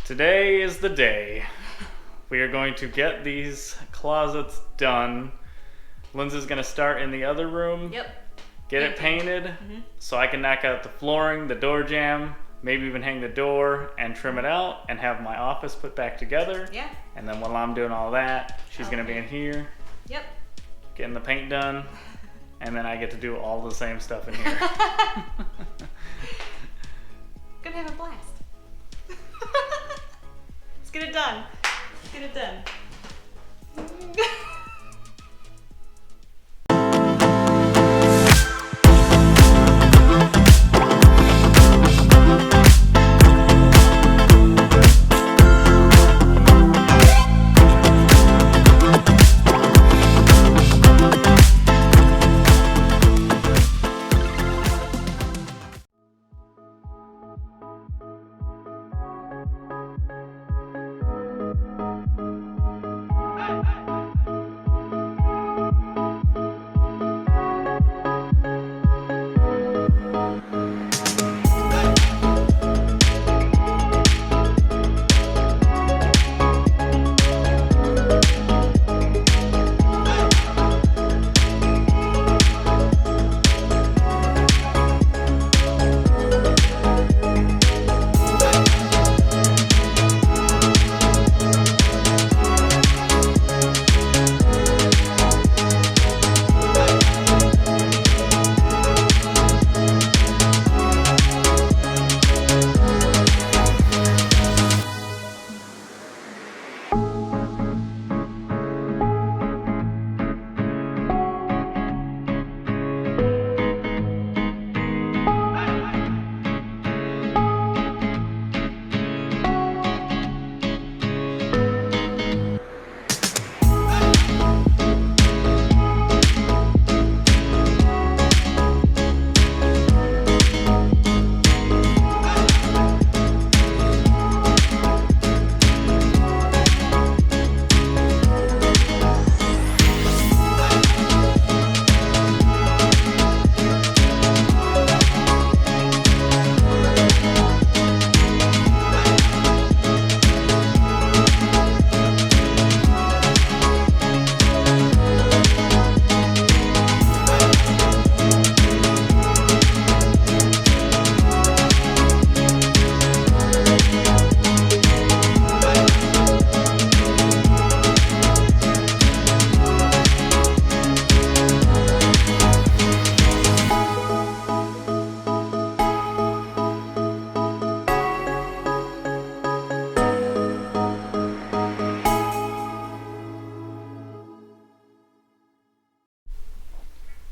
Today is the day. We are going to get these closets done. Lindsay's going to start in the other room. Yep. Get it painted so I can knock out the flooring, the door jamb, maybe even hang the door and trim it out and have my office put back together. Yeah. And then while I'm doing all that, she's going to be in here. Yep. Getting the paint done. And then I get to do all the same stuff in here. Gonna have a blast. Let's get it done. Let's get it done.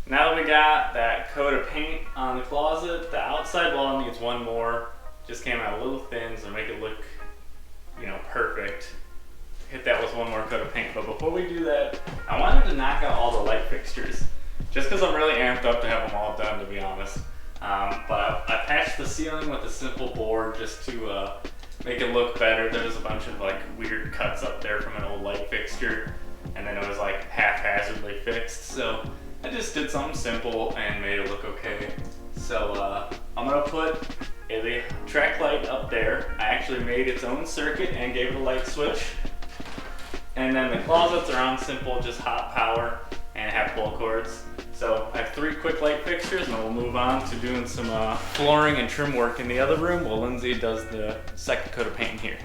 Now that we got that coat of paint on the closet, the outside wall needs one more. Just came out a little thin, so make it look, perfect. Hit that with one more coat of paint. But before we do that, I wanted to knock out all the light fixtures. Just because I'm really amped up to have them all done, to be honest. But I patched the ceiling with a simple board just to make it look better. There was a bunch of weird cuts up there from an old light fixture, and then it was haphazardly fixed. So I just did something simple and made it look okay. So I'm gonna put a track light up there. I actually made its own circuit and gave it a light switch. And then the closets are on simple, just hot power and have pull cords. So I have 3 quick light fixtures, and then we'll move on to doing some flooring and trim work in the other room while Lindsay does the second coat of paint here.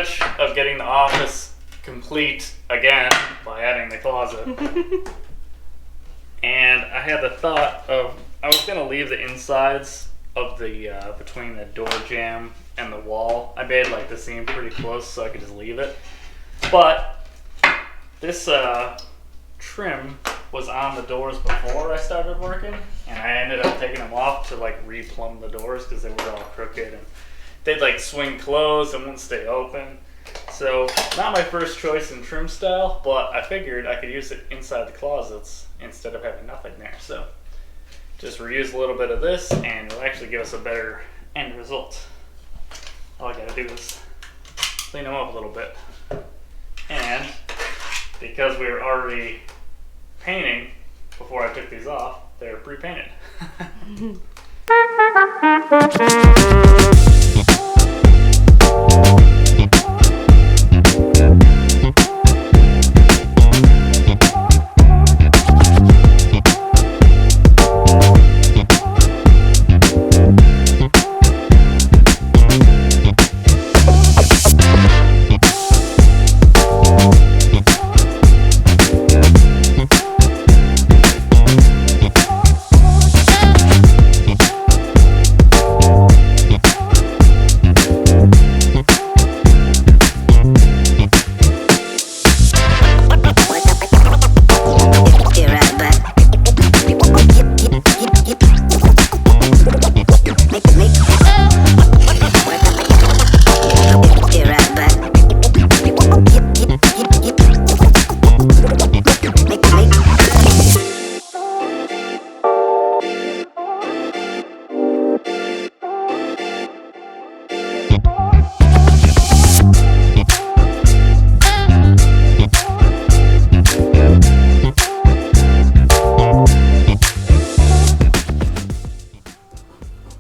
stretch of getting the office complete again by adding the closet. And I had the thought of, I was going to leave the insides of the, between the door jamb and the wall. I made like the seam pretty close so I could just leave it. But this trim was on the doors before I started working, and I ended up taking them off to like replumb the doors because they were all crooked and they'd like swing closed and wouldn't stay open. So not my first choice in trim style, but I figured I could use it inside the closets instead of having nothing there. So just reuse a little bit of this and it'll actually give us a better end result. All I gotta do is clean them up a little bit. And because we were already painting before I took these off, they're pre-painted.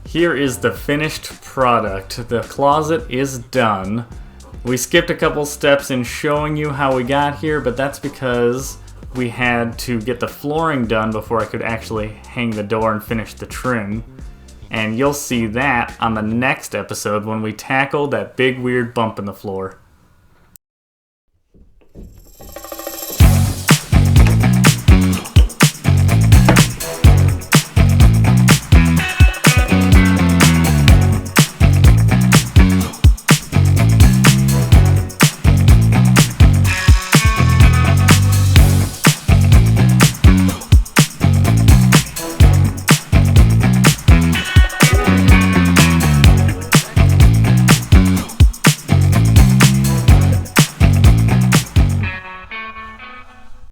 Here is the finished product. The closet is done. We skipped a couple steps in showing you how we got here, but that's because we had to get the flooring done before I could actually hang the door and finish the trim. And you'll see that on the next episode when we tackle that big weird bump in the floor.